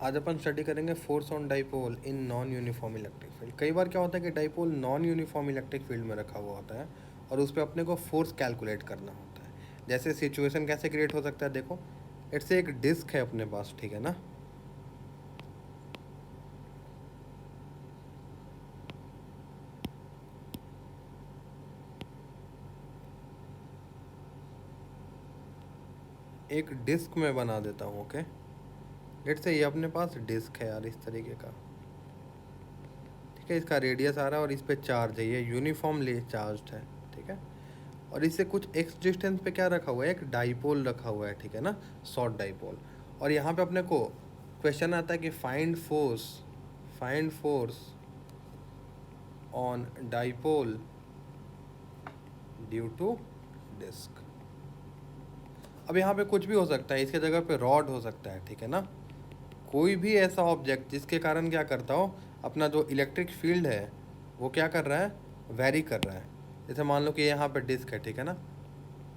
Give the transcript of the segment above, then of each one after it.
आज अपन स्टडी करेंगे force on dipole in non uniform electric field. कई बार क्या होता है कि dipole non uniform electric field में रखा हुआ होता है और उस पर अपने को फोर्स कैलकुलेट करना होता है। जैसे सिचुएशन कैसे क्रिएट हो सकता है, देखो इट्स एक डिस्क है अपने पास, ठीक है ना। एक डिस्क में बना देता हूँ, ओके। लेट्स से ये अपने पास डिस्क है यार, इस तरीके का, ठीक है। इसका रेडियस आ रहा है और इस पे चार्ज है, ये यूनिफॉर्मली चार्ज्ड है, ठीक है। और इससे कुछ एक्स डिस्टेंस पे क्या रखा हुआ है, एक डाइपोल रखा हुआ है, ठीक है ना, शॉर्ट डाइपोल। और यहाँ पे अपने को क्वेश्चन आता है कि find force on dipole due to disc. अब यहाँ पे कुछ भी हो सकता है, इसके जगह पे रॉड हो सकता है, ठीक है ना। कोई भी ऐसा ऑब्जेक्ट जिसके कारण क्या करता हो, अपना जो इलेक्ट्रिक फील्ड है वो क्या कर रहा है, वेरी कर रहा है। जैसे मान लो कि यहाँ पे डिस्क है, ठीक है ना।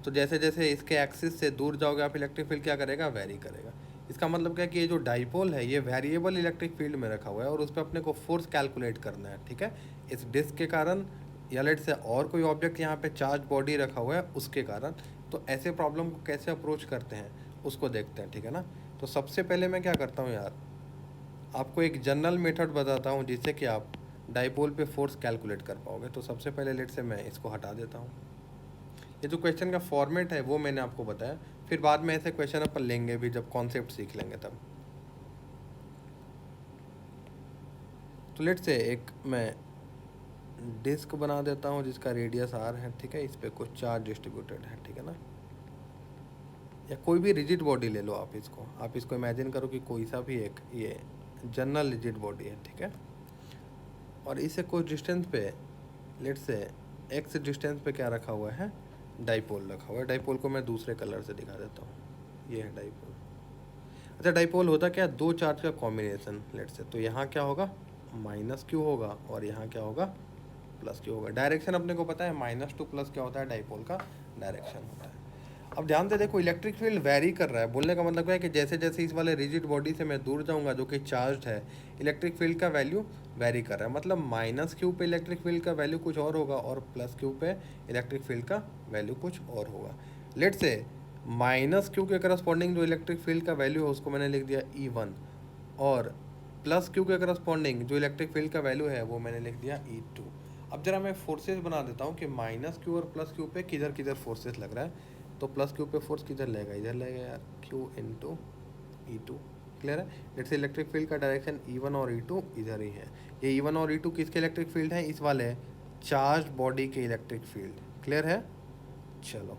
तो जैसे जैसे इसके एक्सिस से दूर जाओगे आप, इलेक्ट्रिक फील्ड क्या करेगा, वेरी करेगा। इसका मतलब क्या है कि ये जो डाइपोल है ये वेरिएबल इलेक्ट्रिक फील्ड में रखा हुआ है और उस पर अपने को फोर्स कैलकुलेट करना है, ठीक है। इस डिस्क के कारण, या लेट से और कोई ऑब्जेक्ट यहाँ पे चार्ज बॉडी रखा हुआ है उसके कारण। तो ऐसे प्रॉब्लम को कैसे अप्रोच करते हैं उसको देखते हैं, ठीक है ना। तो सबसे पहले मैं क्या करता हूँ यार, आपको एक जनरल मेथड बताता हूँ जिससे कि आप डाइपोल पे फोर्स कैलकुलेट कर पाओगे। तो सबसे पहले लेट से मैं इसको हटा देता हूँ। ये जो क्वेश्चन का फॉर्मेट है वो मैंने आपको बताया, फिर बाद में ऐसे क्वेश्चन अपन लेंगे भी जब कॉन्सेप्ट सीख लेंगे तब। तो लेट से एक मैं डिस्क बना देता हूँ जिसका रेडियस आर है, ठीक है। इस पर कुछ चार्ज डिस्ट्रीब्यूटेड है, ठीक है ना। या कोई भी रिजिड बॉडी ले लो आप इसको इमेजिन करो कि कोई सा भी एक ये जनरल रिजिड बॉडी है, ठीक है। और इससे कुछ डिस्टेंस पे, लेट से एक्स डिस्टेंस पे क्या रखा हुआ है, डाइपोल रखा हुआ है। डाइपोल को मैं दूसरे कलर से दिखा देता हूँ, ये है डाइपोल। अच्छा, डाइपोल होता क्या, दो चार्ज का कॉम्बिनेशन, लेट से। तो यहाँ क्या होगा, माइनस क्यू होगा और यहाँ क्या होगा, प्लस क्यू होगा। डायरेक्शन अपने को पता है, माइनस टू प्लस क्या होता है, डाइपोल का डायरेक्शन होता है। अब ध्यान से देखो, इलेक्ट्रिक फील्ड वैरी कर रहा है। बोलने का मतलब क्या है कि जैसे जैसे इस वाले रिजिड बॉडी से मैं दूर जाऊंगा जो कि चार्ज है, इलेक्ट्रिक फील्ड का वैल्यू वैरी कर रहा है। मतलब माइनस क्यू पे इलेक्ट्रिक फील्ड का वैल्यू कुछ और होगा और प्लस क्यू पे इलेक्ट्रिक फील्ड का वैल्यू कुछ और होगा। लेट से माइनस क्यू के करस्पॉन्डिंग जो इलेक्ट्रिक फील्ड का वैल्यू है उसको मैंने लिख दिया E1, और प्लस क्यू के करस्पॉन्डिंग जो इलेक्ट्रिक फील्ड का वैल्यू है वो मैंने लिख दिया E2। अब जरा मैं फोर्सेस बना देता हूँ कि माइनस क्यू और प्लस क्यू पे किधर किधर फोर्सेस लग रहा है। तो प्लस क्यू पे फोर्स किधर लगेगा, इधर लगेगा यार, Q इंटू E2। क्लियर है। जैसे इलेक्ट्रिक फील्ड का डायरेक्शन E1 और E2 इधर ही है। ये E1 और E2 किसके इलेक्ट्रिक फील्ड है, इस वाले चार्ज बॉडी के इलेक्ट्रिक फील्ड। क्लियर है, चलो।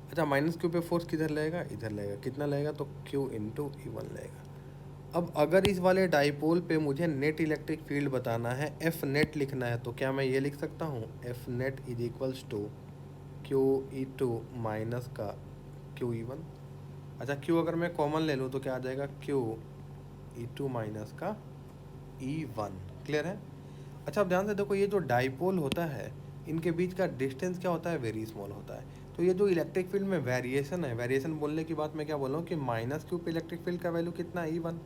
अच्छा, माइनस क्यू पे फोर्स किधर लगेगा, इधर लगेगा। कितना लगेगा, तो Q इंटू E1 लगेगा। अब अगर इस वाले डाइपोल पे मुझे नेट इलेक्ट्रिक फील्ड बताना है, एफ नेट लिखना है, तो क्या मैं ये लिख सकता हूँ, F net is equals to Q E2 minus का Q E1। अच्छा, Q अगर मैं कॉमन ले लूँ तो क्या आ जाएगा, Q E2 माइनस का E1। क्लियर है। अच्छा, अब ध्यान से देखो, ये जो डाइपोल होता है इनके बीच का डिस्टेंस क्या होता है, वेरी स्मॉल होता है। तो ये जो इलेक्ट्रिक फील्ड में वेरिएशन है, वेरिएशन बोलने की बात मैं क्या बोल रहा हूँ कि माइनस क्यू पे इलेक्ट्रिक फील्ड का वैल्यू कितना है, E1,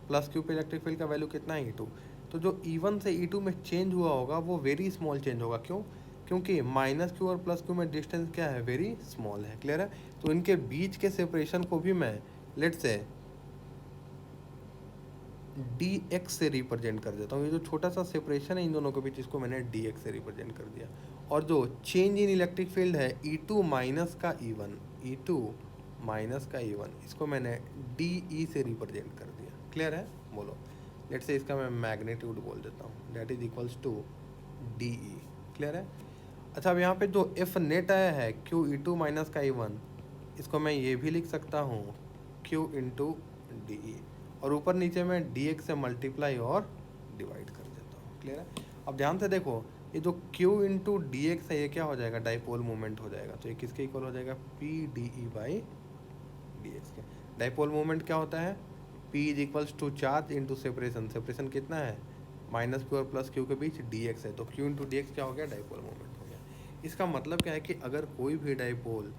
प्लस क्यू पे इलेक्ट्रिक फील्ड का वैल्यू कितना है, E2। तो जो E1 से E2 में चेंज हुआ होगा वो वेरी स्मॉल चेंज होगा। क्यों, क्योंकि माइनस क्यू और प्लस क्यू में डिस्टेंस क्या है, वेरी स्मॉल है। क्लियर है। तो इनके बीच के सेपरेशन को भी मैं लेट से dx से रिप्रेजेंट कर देता हूँ। ये जो छोटा सा सेपरेशन है इन दोनों के बीच, इसको मैंने dx से रिप्रेजेंट कर दिया। और जो चेंज इन इलेक्ट्रिक फील्ड है, E2 माइनस का E1, E2 माइनस का E1, इसको मैंने de से रिप्रेजेंट कर दिया। क्लियर है, बोलो। लेट से इसका मैं मैग्नीट्यूड बोल देता हूँ, that is equals to de। Clear है। अच्छा, अब यहाँ पे जो एफ नेट आया है Q E2 माइनस का E1, इसको मैं ये भी लिख सकता हूँ Q इंटू डी। और ऊपर नीचे मैं dx से मल्टीप्लाई और डिवाइड कर देता हूँ। क्लियर है। अब ध्यान से देखो, ये जो Q इंटू डी एक्स है ये क्या हो जाएगा, डाइपोल मोमेंट हो जाएगा। तो ये किसके इक्वल हो जाएगा, P DE by D X के। डाइपोल मोमेंट क्या होता है, P is equals to charge into separation. Separation कितना है, माइनस क्यू और प्लस क्यू के बीच dx है, तो Q इंटू डी एक्स क्या हो गया, डाइपोल मोमेंट हो गया। इसका मतलब क्या है कि अगर कोई भी डाइपोल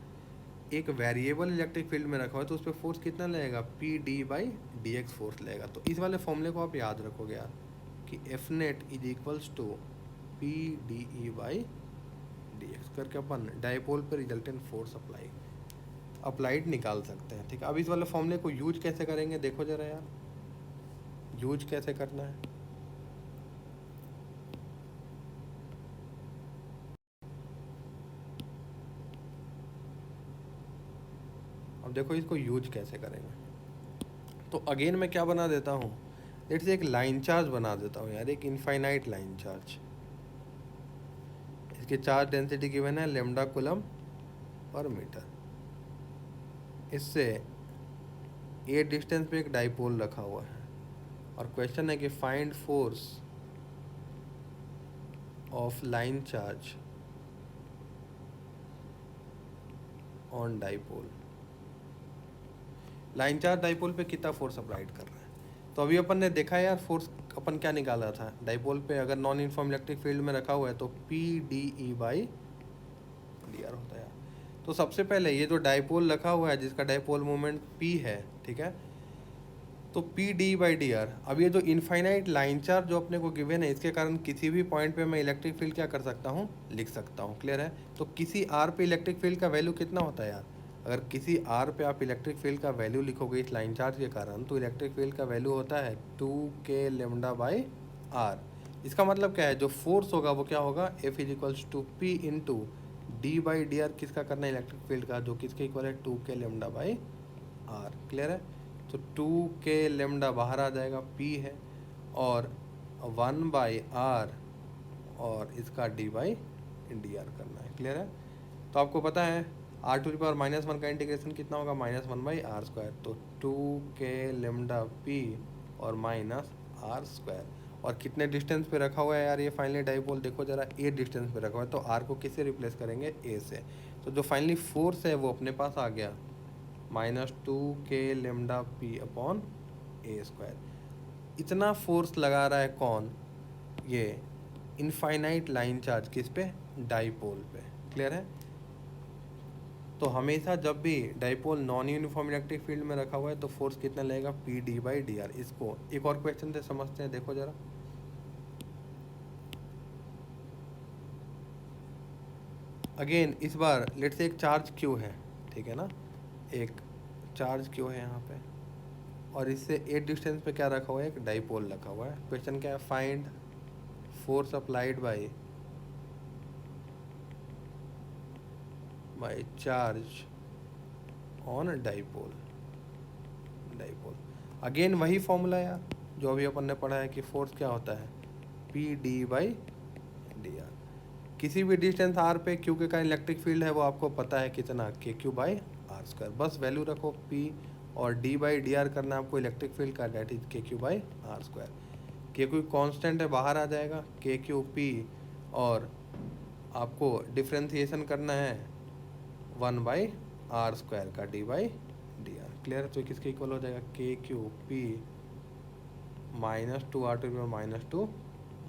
एक वेरिएबल इलेक्ट्रिक फील्ड में रखा हुआ है तो उस पर फोर्स कितना लगेगा, P D by D x force लगेगा। तो इस वाले फॉर्मूले को आप याद रखोगे यार कि F net is equals to P D E by D X करके अपन डाइपोल पर रिजल्टेंट फोर्स अप्लाइड निकाल सकते हैं। ठीक है, अब इस वाले फॉर्मूले को यूज कैसे करेंगे देखो जरा यार, यूज कैसे करना है। अब देखो इसको यूज कैसे करेंगे। तो अगेन मैं क्या बना देता हूँ, लेट्स से एक लाइन चार्ज बना देता हूँ यार, एक इनफाइनाइट लाइन चार्ज। इसकी चार्ज डेंसिटी गिवन है लेमडा कूलम पर मीटर। इससे ए डिस्टेंस पे एक डाइपोल रखा हुआ है और क्वेश्चन है कि find force of line charge on dipole. Line charge dipole पे कितना फोर्स अप्लाइड कर रहा है। तो अभी अपन ने देखा यार फोर्स अपन क्या निकाला था, डाइपोल पे अगर नॉन यूनिफॉर्म इलेक्ट्रिक फील्ड में रखा हुआ है तो P D E by D are होता है यार। तो सबसे पहले ये जो डाइपोल रखा हुआ है जिसका डाइपोल मोमेंट पी है, ठीक है, तो P D by D are. अब ये जो इनफाइनाइट लाइन चार्ज जो अपने को गिवन है इसके कारण किसी भी पॉइंट पे मैं इलेक्ट्रिक फील्ड क्या कर सकता हूँ, लिख सकता हूँ। क्लियर है। तो किसी आर पे इलेक्ट्रिक फील्ड का वैल्यू कितना होता है यार, अगर किसी आर पे आप इलेक्ट्रिक फील्ड का वैल्यू लिखोगे इस लाइन चार्ज के कारण तो इलेक्ट्रिक फील्ड का वैल्यू होता है 2k लेमडा बाई आर। इसका मतलब क्या है, जो फोर्स होगा वो क्या होगा, F is equals to P into D by D R. किसका करना है, इलेक्ट्रिक फील्ड का, जो किसके इक्वल है 2k lambda by are. Clear है। तो 2k लेमडा बाहर आ जाएगा, p है, और 1 बाई आर और इसका d बाई डी आर करना है। क्लियर है। तो आपको पता है आर टू द पावर -1 का इंटीग्रेशन कितना होगा, -1 बाई आर स्क्वायर। तो 2k लेमडा p और माइनस आर स्क्वायर। और कितने डिस्टेंस पे रखा हुआ है यार ये फाइनली डाइपोल, देखो जरा ए डिस्टेंस पे रखा हुआ है। तो आर को किससे रिप्लेस करेंगे, ए से। तो जो फाइनली फोर्स है वो अपने पास आ गया -2k लेमडा p अपॉन ए स्क्वायर। इतना फोर्स लगा रहा है कौन, ये इनफाइनाइट लाइन चार्ज, किस पे, डाइपोल पे। क्लियर है। तो हमेशा जब भी dipole non uniform electric field में रखा हुआ है तो फोर्स कितना लगेगा, P D by D are. इसको एक और क्वेश्चन से समझते हैं, देखो जरा। अगेन इस बार लेट्स से एक चार्ज क्यू है, ठीक है ना, एक चार्ज क्यू है यहाँ पे, और इससे ए डिस्टेंस पे क्या रखा हुआ है, एक डाइपोल रखा हुआ है। क्वेश्चन क्या है, find force applied by charge on dipole. Again वही फॉर्मूला यार जो अभी अपन ने पढ़ा है कि फोर्स क्या होता है, P D by D are. किसी भी डिस्टेंस आर पे क्यू के कारण इलेक्ट्रिक फील्ड है वो आपको पता है कितना, के क्यू बाई आर स्क्वायर। बस वैल्यू रखो पी और डी बाई डी आर करना है आपको इलेक्ट्रिक फील्ड का, डेट इज के क्यू बाई आर स्क्वायर। के क्यू कॉन्स्टेंट है, बाहर आ जाएगा, के क्यू पी, और आपको डिफ्रेंसिएशन करना है 1 बाई आर स्क्वायर का D by D are. Clear. तो किसके इक्वल हो जाएगा, के क्यू पी -2 आर टू -2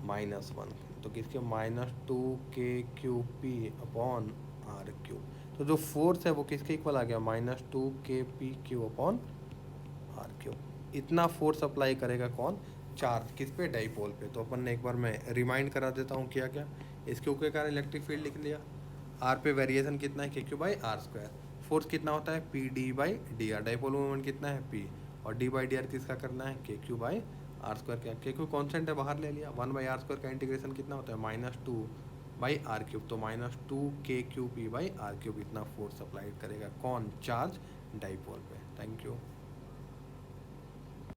-1। तो किसके, -2k/Q/P अपॉन आर क्यू। तो जो फोर्स है वो किसके इक्वल आ गया, -2k/P/Q अपॉन आर क्यू। इतना फोर्स अप्लाई करेगा कौन, चार्ज, किस पे, डाइपोल पे। तो अपन ने एक बार मैं रिमाइंड करा देता हूँ क्या क्या। इस क्यू के कारण इलेक्ट्रिक फील्ड लिख लिया, आर पे वेरिएशन कितना है, K Q by R square. Force कितना होता है, P D by D R. Dipole moment कितना है, पी, और डी बाई डी आर किसका करना है, K Q by R square. क्या, के क्यू कॉन्स्टेंट है, बाहर ले लिया, 1 बाई आर स्क्वायर का इंटीग्रेशन कितना होता है, -2 बाई आर क्यूब। तो -2k/Q/P बाई आर क्यूब। इतना फोर्स अप्लाइड करेगा कौन, चार्ज, डाइपोल पे। Thank you.